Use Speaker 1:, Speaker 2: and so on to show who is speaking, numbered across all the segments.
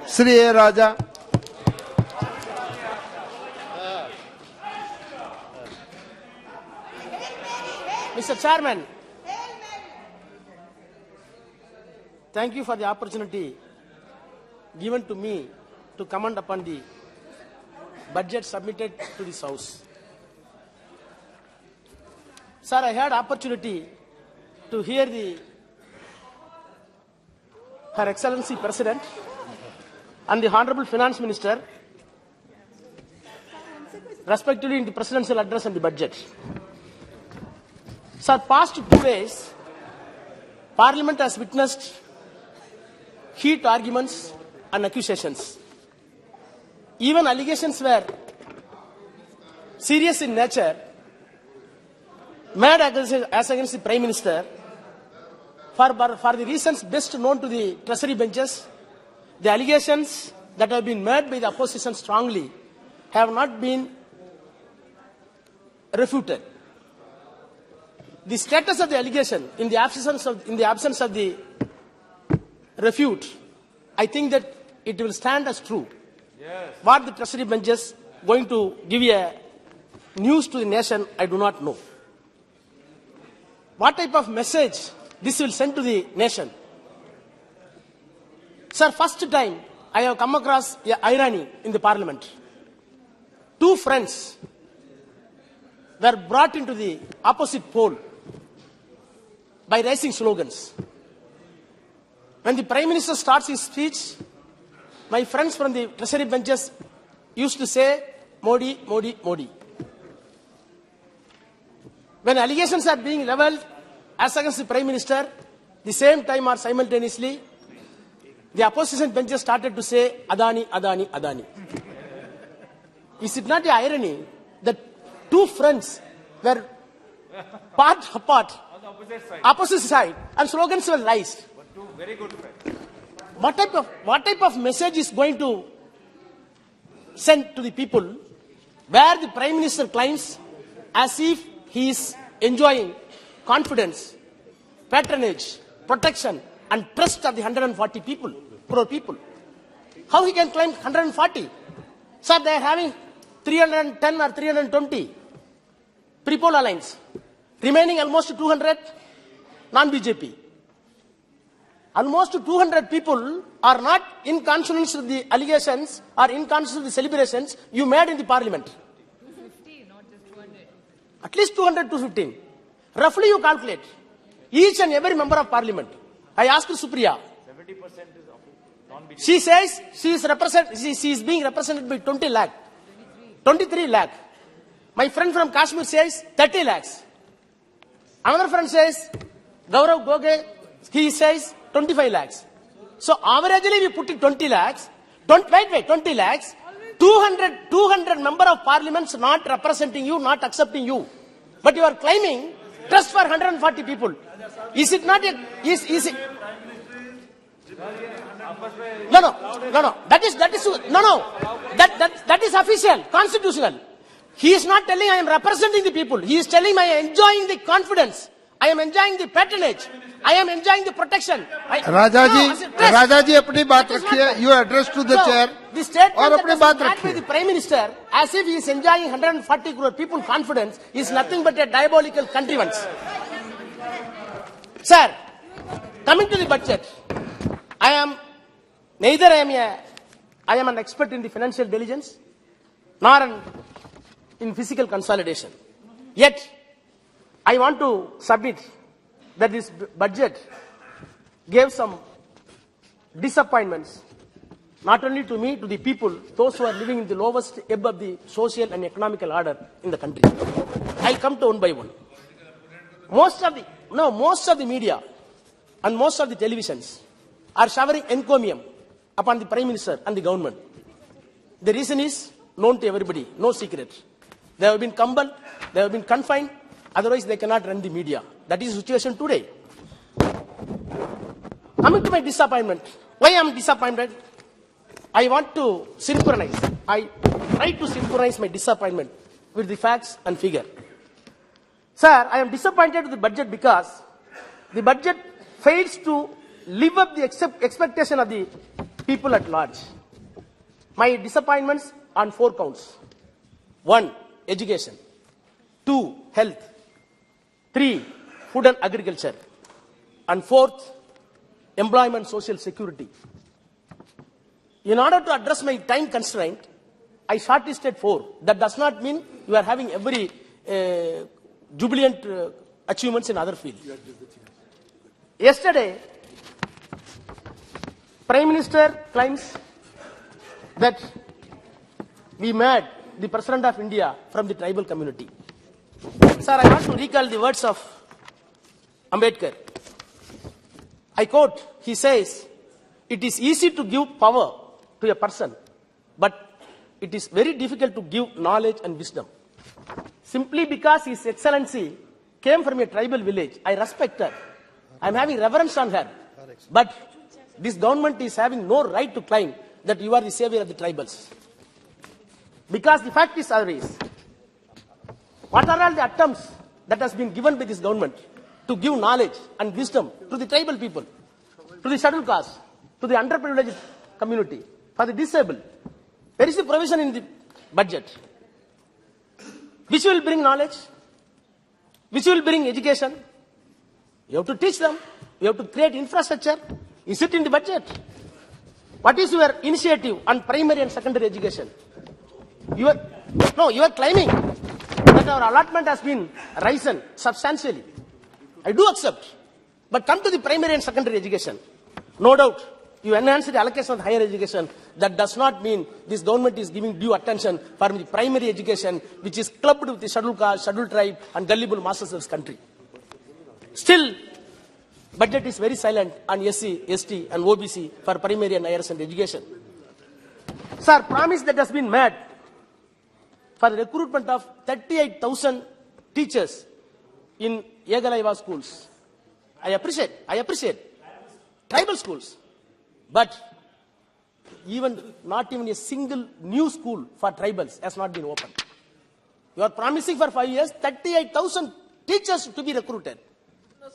Speaker 1: Sri A. Raja.
Speaker 2: Mr. Chairman, thank you for the opportunity given to me to comment upon the budget submitted to this House. Sir, I had opportunity to hear Her Excellency President and the Honorable Finance Minister respectively in the presidential address and the budget. Sir, past 2 days, Parliament has witnessed heat arguments and accusations. Even allegations were serious in nature, made as against the Prime Minister. For the reasons best known to the Treasury benches, the allegations that have been made by the opposition strongly have not been refuted. The status of the allegation in the absence of the refute, I think that it will stand as true. Yes. What the Treasury benches going to give a news to the nation, I do not know. What type of message this will send to the nation? Sir, first time I have come across an irony in the Parliament. 2 friends were brought into the opposite pole by raising slogans. When the Prime Minister starts his speech, my friends from the Treasury benches used to say, Modi, Modi, Modi. When allegations are being levelled as against the Prime Minister, the same time or simultaneously, the opposition benches started to say, Adani, Adani, Adani. Is it not the irony that 2 friends were part apart, opposite side, and slogans were raised?
Speaker 3: But 2 very good friends.
Speaker 2: What type of message is going to send to the people where the Prime Minister claims as if he is enjoying confidence, patronage, protection and trust of the 140 crore people? How he can claim 140? Sir, they are having 310 or 320 pre-poll alliance. Remaining almost 200 non-BJP. Almost 200 people are not in consonance with the allegations or in consonance with the celebrations you made in the Parliament.
Speaker 4: 250, not just 200.
Speaker 2: At least 200, 215. Roughly you calculate. Each and every member of Parliament. I asked Supriya.
Speaker 3: 70% is non-BJP.
Speaker 2: She says she is being represented by 20 lakh. 23 lakh. My friend from Kashmir says 30 lakhs. Another friend says, Gaurav Goge, he says 25 lakhs. So averagely we put it 20 lakhs. 20 lakhs. 200 member of parliaments not representing you, not accepting you. But you are claiming trust for 140 people. Is it not a, is it? No. That is official, constitutional. He is not telling I am representing the people. He is telling I am enjoying the confidence. I am enjoying the patronage. I am enjoying the protection.
Speaker 1: Rajaji, अपनी बात रखिए. You address to the chair.
Speaker 2: The statement
Speaker 1: और अपनी बात
Speaker 2: that was made by the Prime Minister, as if he is enjoying 140 crore people confidence, is nothing but a diabolical contrivance. Sir, coming to the budget, I am an expert in the financial diligence, nor in physical consolidation. Yet, I want to submit that this budget gave some disappointments, not only to me, to the people, those who are living in the lowest ebb of the social and economical order in the country. I'll come to one by one. Most of the media and most of the televisions are showering encomium upon the Prime Minister and the government. The reason is known to everybody, no secret. They have been compelled, they have been confined, otherwise they cannot run the media. That is the situation today. Coming to my disappointment. Why I am disappointed? I want to synchronize. I try to synchronize my disappointment with the facts and figure. Sir, I am disappointed with the budget because the budget fails to live up the expectation of the people at large. My disappointments on 4 counts. 1, education. 2, health. 3, food and agriculture. And 4th, employment social security. In order to address my time constraint, I shortlisted 4. That does not mean you are having every jubilant achievements in other fields. Yesterday, Prime Minister claims that we made the President of India from the tribal community. Sir, I want to recall the words of Ambedkar. I quote, he says, it is easy to give power to a person, but it is very difficult to give knowledge and wisdom. Simply because His Excellency came from a tribal village, I respect her. I am having reverence on her. But this government is having no right to claim that you are the savior of the tribals. Because the fact is always, what are all the attempts that has been given by this government to give knowledge and wisdom to the tribal people, to the scheduled caste, to the underprivileged community, for the disabled? There is a provision in the budget which will bring knowledge, which will bring education. You have to teach them. You have to create infrastructure. Is it in the budget? What is your initiative on primary and secondary education? You are claiming that our allotment has been risen substantially. I do accept. But come to the primary and secondary education. No doubt, you enhance the allocation of higher education. That does not mean this government is giving due attention for the primary education, which is clubbed with the scheduled caste, scheduled tribe, and gullible masses of this country. Still, budget is very silent on SC, ST, and OBC for primary and higher secondary education. Sir, promise that has been made for the recruitment of 38,000 teachers in Yegalaiva schools. I appreciate. Tribal schools. But not even a single new school for tribals has not been opened. You are promising for 5 years 38,000 teachers to be recruited.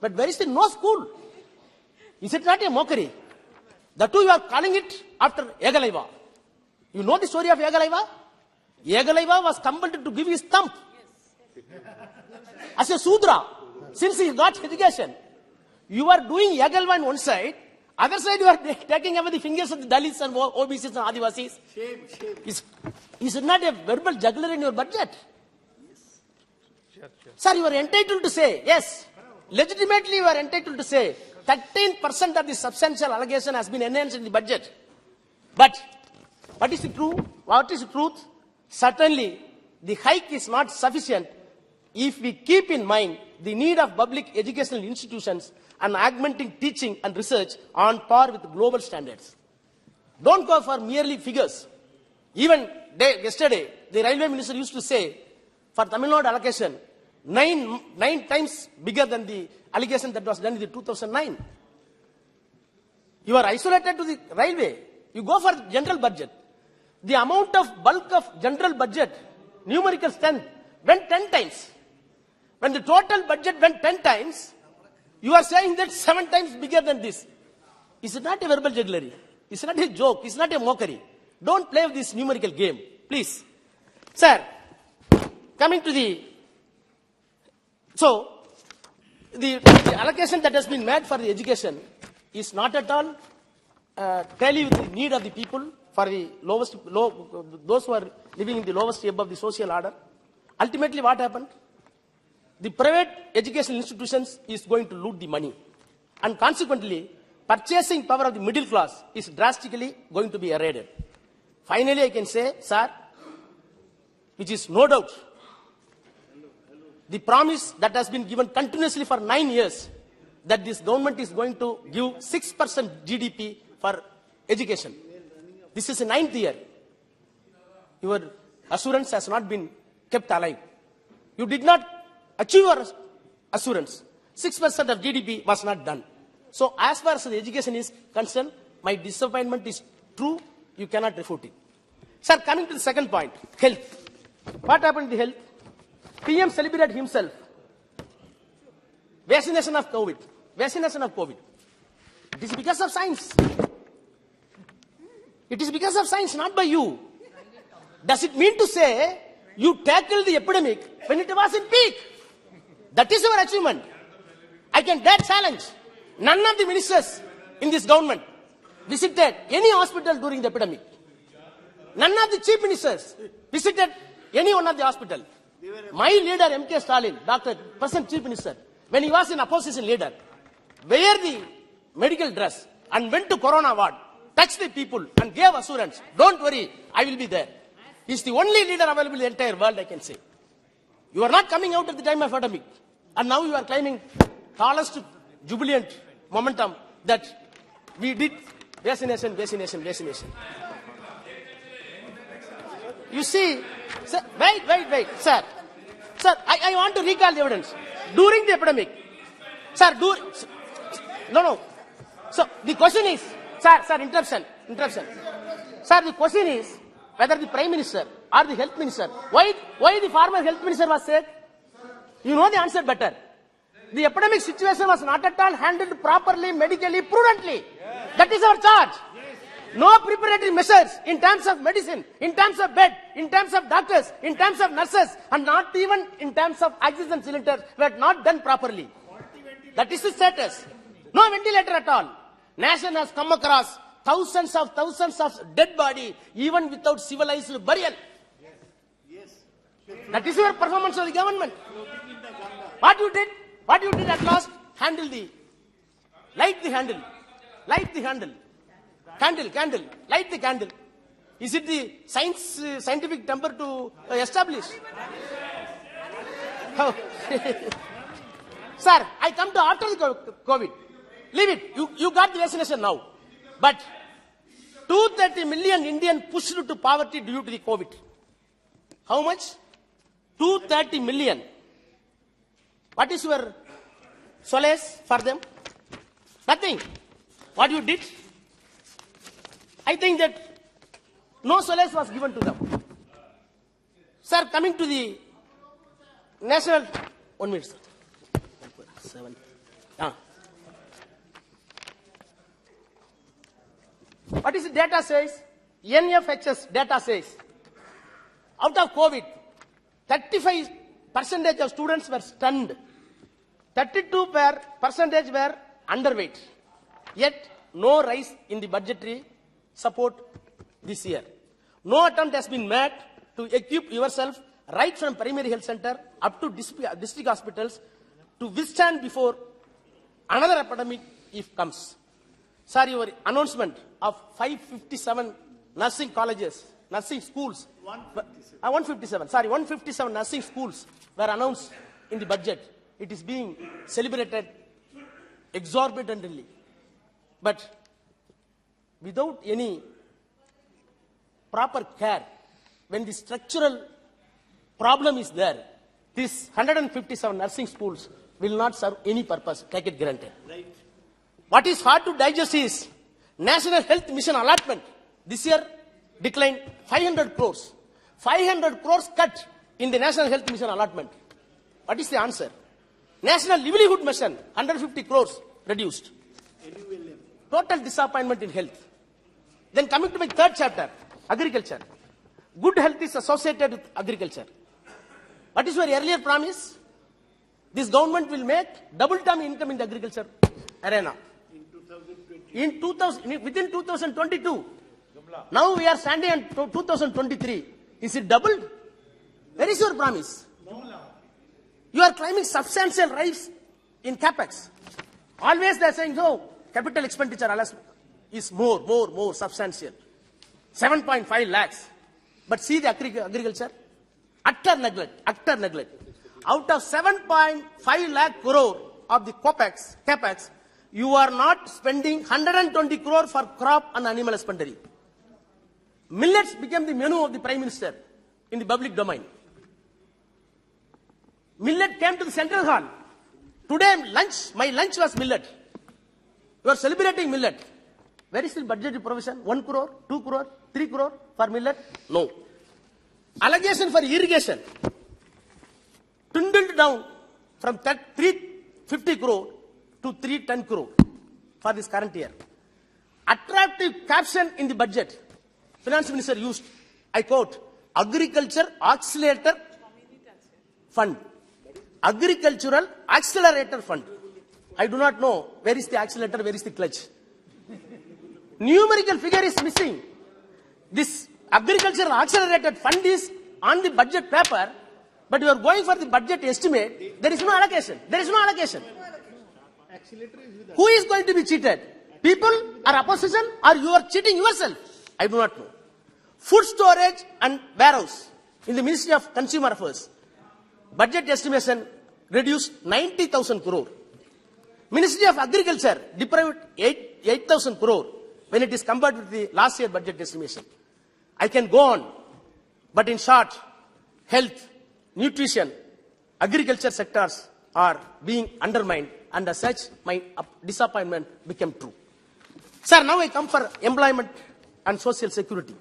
Speaker 2: But where is the no school? Is it not a mockery? The two you are calling it after Yegalaiva. You know the story of Yegalaiva? Yegalaiva was compelled to give his thumb as a Sudra since he got education. You are doing Yegalaiva on one side, other side you are taking away the fingers of the Dalits and OBCs and Adivasis. Shame. Is it not a verbal juggler in your budget? Sir, you are entitled to say, yes, legitimately you are entitled to say 13% of the substantial allocation has been enhanced in the budget. But what is the truth? What is the truth? Certainly, the hike is not sufficient if we keep in mind the need of public educational institutions and augmenting teaching and research on par with global standards. Don't go for merely figures. Even yesterday, the railway minister used to say, for Tamil Nadu allocation, nine times bigger than the allocation that was done in the 2009. You are isolated to the railway. You go for the general budget. The amount of bulk of general budget, numerical strength, went 10 times. When the total budget went 10 times, you are saying that 7 times bigger than this. Is it not a verbal jugglery? Is it not a joke? Is it not a mockery? Don't play with this numerical game, please. Sir, coming to the allocation that has been made for the education is not at all tally with the need of the people for the those who are living in the lowest above the social order. Ultimately, what happened? The private educational institutions is going to loot the money. And consequently, purchasing power of the middle class is drastically going to be eroded. Finally, I can say, sir, which is no doubt, the promise that has been given continuously for 9 years, that this government is going to give 6% GDP for education. This is the 9th year. Your assurance has not been kept alive. You did not achieve your assurance. 6% of GDP was not done. So as far as the education is concerned, my disappointment is true. You cannot refute it. Sir, coming to the second point, health. What happened to the health? PM celebrated himself. Vaccination of COVID. Vaccination of COVID. It is because of science. It is because of science, not by you. Does it mean to say you tackled the epidemic when it was in peak? That is your achievement. I can dare challenge. None of the ministers in this government visited any hospital during the epidemic. None of the chief ministers visited any one of the hospital. My leader, M.K. Stalin, Dr. Present Chief Minister, when he was an opposition leader, wear the medical dress and went to Corona ward, touched the people and gave assurance, don't worry, I will be there. He is the only leader available in the entire world, I can say. You are not coming out at the time of epidemic, and now you are claiming tallest jubilant momentum that we did vaccination. You see, sir, wait, sir. Sir, I want to recall the evidence. During the epidemic, sir, no. So, the question is, sir, interruption. Sir, the question is, whether the Prime Minister or the Health Minister, why the former Health Minister was said? You know the answer better. The epidemic situation was not at all handled properly, medically, prudently. Yes. That is our charge. Yes. No preparatory measures in terms of medicine, in terms of bed, in terms of doctors, in terms of nurses, and not even in terms of oxygen cylinders were not done properly. That is the status. No ventilator at all. Nation has come across thousands of dead body even without civilized burial. Yes. That is your performance of the government. What you did at last? Light the candle. Is it the scientific temper to establish? Oh. Sir, I come to after the COVID. Leave it. You got the vaccination now. But 230 million Indians pushed to poverty due to the COVID. How much? 230 million. What is your solace for them? Nothing. What you did? I think that no solace was given to them. Sir, coming to the national... 1 minute, sir. 7. What is the data says? NFHS data says, out of COVID, 35% of students were stunned. 32% were underweight. Yet, no rise in the budgetary support this year. No attempt has been made to equip yourself right from primary health center up to district hospitals to withstand before another epidemic if comes. Sir, your announcement of 557 nursing colleges, nursing schools, 157 nursing schools were announced in the budget. It is being celebrated exorbitantly. But without any proper care, when the structural problem is there, these 157 nursing schools will not serve any purpose. Take it granted. Right. What is hard to digest is National Health Mission allotment. This year declined 500 crores. 500 crores cut in the National Health Mission allotment. What is the answer? National Livelihood Mission, 150 crores reduced. Total disappointment in health. Then coming to my third chapter, agriculture. Good health is associated with agriculture. What is your earlier promise? This government will make double-term income in the agriculture arena. Within 2022. Now we are standing at 2023. Is it doubled? Where is your promise? You are claiming substantial rise in capex. Always they are saying, no, capital expenditure is more substantial. 7.5 lakhs. But see the agriculture? Utter neglect. Out of 7.5 lakh crore of the capex, you are not spending 120 crore for crop and animal husbandry. Millets became the menu of the Prime Minister in the public domain. Millet came to the Central Hall. Today, my lunch was millet. You are celebrating millet. Where is the budgetary provision? 1 crore, 2 crore, 3 crore for millet? No. Allocation for irrigation dwindled down from 350 crore to 310 crore for this current year. Attractive caption in the budget. finance minister used, I quote, agriculture accelerator fund. Agricultural accelerator fund. I do not know where is the accelerator, where is the clutch. Numerical figure is missing. This agricultural accelerated fund is on the budget paper, but you are going for the budget estimate. There is no allocation. There is no allocation. Who is going to be cheated? People or opposition, or you are cheating yourself? I do not know. Food storage and warehouse in the Ministry of Consumer Affairs. Budget estimation reduced 90,000 crore. Ministry of Agriculture deprived 8,000 crore when it is compared with the last year budget estimation. I can go on, but in short, health, nutrition, agriculture sectors are being undermined, and as such, my disappointment became true. Sir, now I come for employment and social security.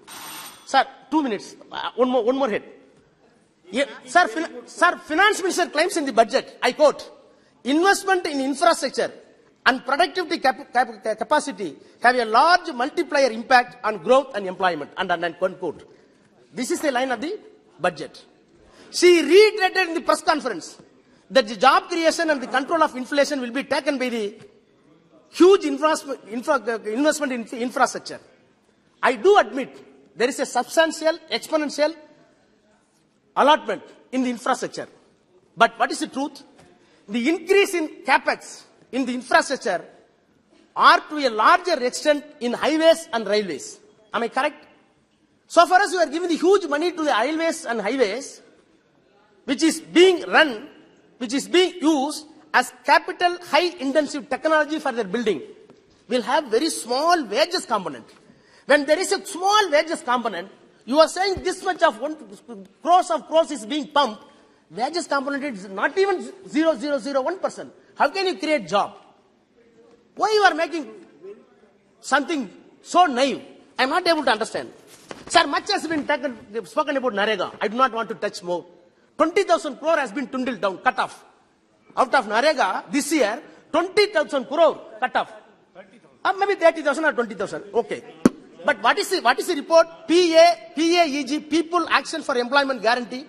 Speaker 2: Sir, 2 minutes. One more head. Yeah, sir, finance minister claims in the budget, I quote, investment in infrastructure and productivity capacity have a large multiplier impact on growth and employment, and unquote. This is the line of the budget. She reiterated in the press conference that the job creation and the control of inflation will be taken by the huge investment in infrastructure. I do admit there is a substantial, exponential allotment in the infrastructure. But what is the truth? The increase in capex in the infrastructure are to a larger extent in highways and railways. Am I correct? So far as you are giving the huge money to the railways and highways, which is being run, which is being used as capital high intensive technology for their building, will have very small wages component. When there is a small wages component, you are saying this much of crores is being pumped, wages component is not even 0.001%. How can you create job? Why you are making something so naive? I am not able to understand. Sir, much has been spoken about Narega. I do not want to touch more. 20,000 crore has been dwindled down, cut off. Out of Narega, this year, 20,000 crore cut off. Maybe 30,000 or 20,000. Okay. But what is the report? PAEG, People Action for Employment Guarantee.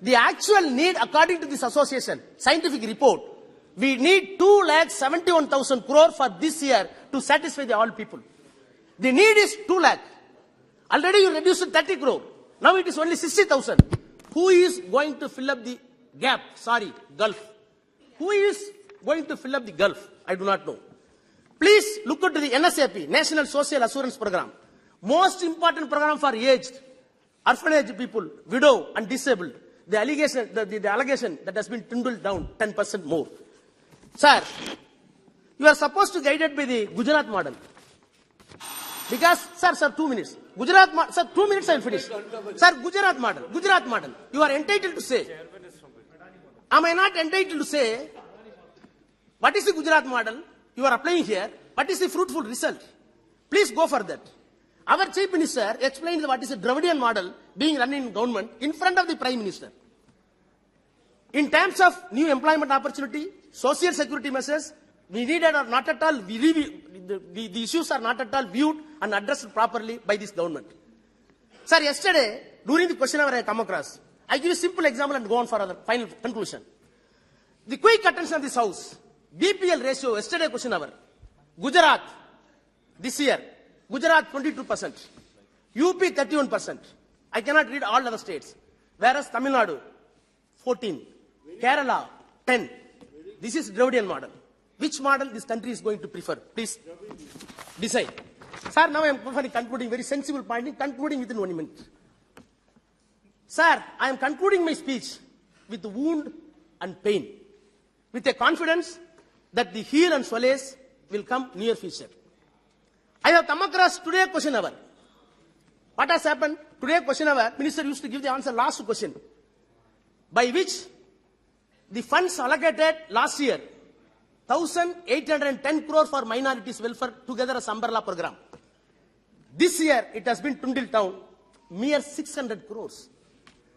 Speaker 2: The actual need, according to this association, scientific report, we need 2,71,000 crore for this year to satisfy the all people. The need is 2 lakh. Already you reduced to 30 crore. Now it is only 60,000. Who is going to fill up the gap? Sorry, gulf. Who is going to fill up the gulf? I do not know. Please look at the NSAP, National Social Assurance Program. Most important program for aged, orphanage people, widow and disabled. The allegation that has been dwindled down 10% more. Sir, you are supposed to guide it by the Gujarat model. Because, sir, 2 minutes. Sir, 2 minutes I will finish. Sir, Gujarat model. You are entitled to say. Am I not entitled to say, what is the Gujarat model you are applying here? What is the fruitful result? Please go for that. Our Chief Minister explained what is the Dravidian model being run in government in front of the Prime Minister. In terms of new employment opportunity, social security measures, we needed or not at all, the issues are not at all viewed and addressed properly by this government. Sir, yesterday, during the question hour I come across, I give a simple example and go on for our final conclusion. The quick attention of this house, BPL ratio, yesterday question hour, Gujarat, this year, Gujarat 22%, UP 31%. I cannot read all other states. Whereas Tamil Nadu, 14, Kerala, 10. This is Dravidian model. Which model this country is going to prefer? Please decide. Sir, now I am concluding, very sensible point, concluding within 1 minute. Sir, I am concluding my speech with wound and pain, with a confidence that the heal and solace will come near future. I have come across today question hour. What has happened? Today question hour, Minister used to give the answer last question, by which the funds allocated last year, 1,810 crore for minorities welfare together as umbrella program. This year, it has been dwindled down, mere 600 crores.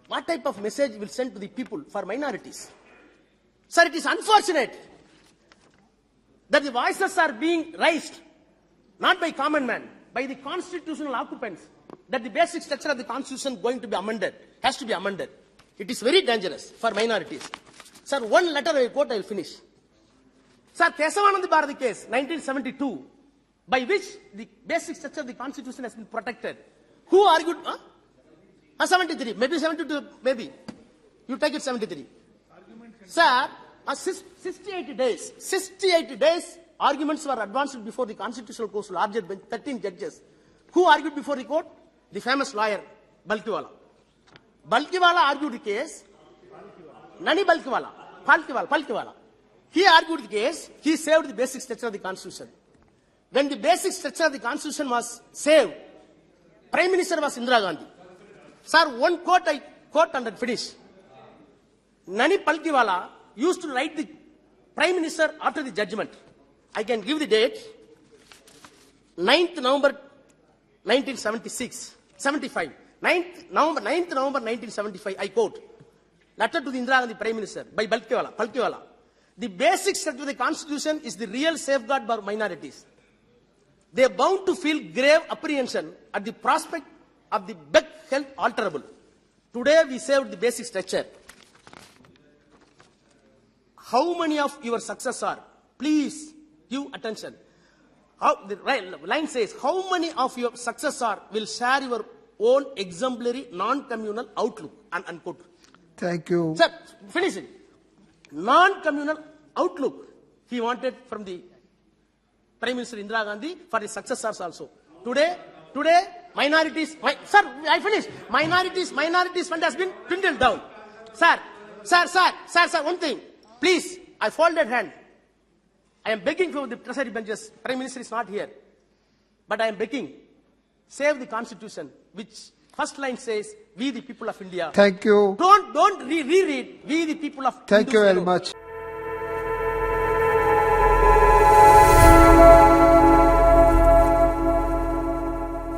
Speaker 2: What type of message will send to the people for minorities? Sir, it is unfortunate that the voices are being raised, not by common man, by the constitutional occupants. that the basic structure of the constitution going to be amended, has to be amended. It is very dangerous for minorities. Sir, one letter I quote, I will finish. Sir, Kesavananda Bharati case, 1972, by which the basic structure of the constitution has been protected. Who argued? 73, maybe 72, maybe. You take it 73. Sir, 68 days, arguments were advanced before the Constitutional Court's larger bench, 13 judges. Who argued before the court? The famous lawyer, Balkiwala. Balkiwala argued the case. Nani Balkiwala? Palkiwala. He argued the case. He saved the basic structure of the Constitution. When the basic structure of the Constitution was saved, Prime Minister was Indira Gandhi. Sir, one quote I quote and finish. Nani Palkiwala used to write the Prime Minister after the judgment. I can give the date. 9th November 1975. 9th November 1975, I quote. Letter to the Indira Gandhi Prime Minister by Palkiwala. The basic structure of the Constitution is the real safeguard for minorities. They are bound to feel grave apprehension at the prospect of the big health alterable. Today we saved the basic structure. How many of your successors are? Please give attention. The line says, how many of your successors will share your own exemplary non-communal outlook? Unquote.
Speaker 1: Thank you.
Speaker 2: Sir, finish it. Non-communal outlook he wanted from the Prime Minister Indira Gandhi for his successors also. Today, minorities, sir, I finished. Minorities fund has been dwindled down. Sir, one thing. Please, I folded hand. I am begging for the treasury benches. Prime Minister is not here. But I am begging. Save the Constitution, which first line says, we the people of India.
Speaker 1: Thank you.
Speaker 2: Don't reread, we the people of
Speaker 1: Thank you very
Speaker 2: Hindus alone.
Speaker 1: much.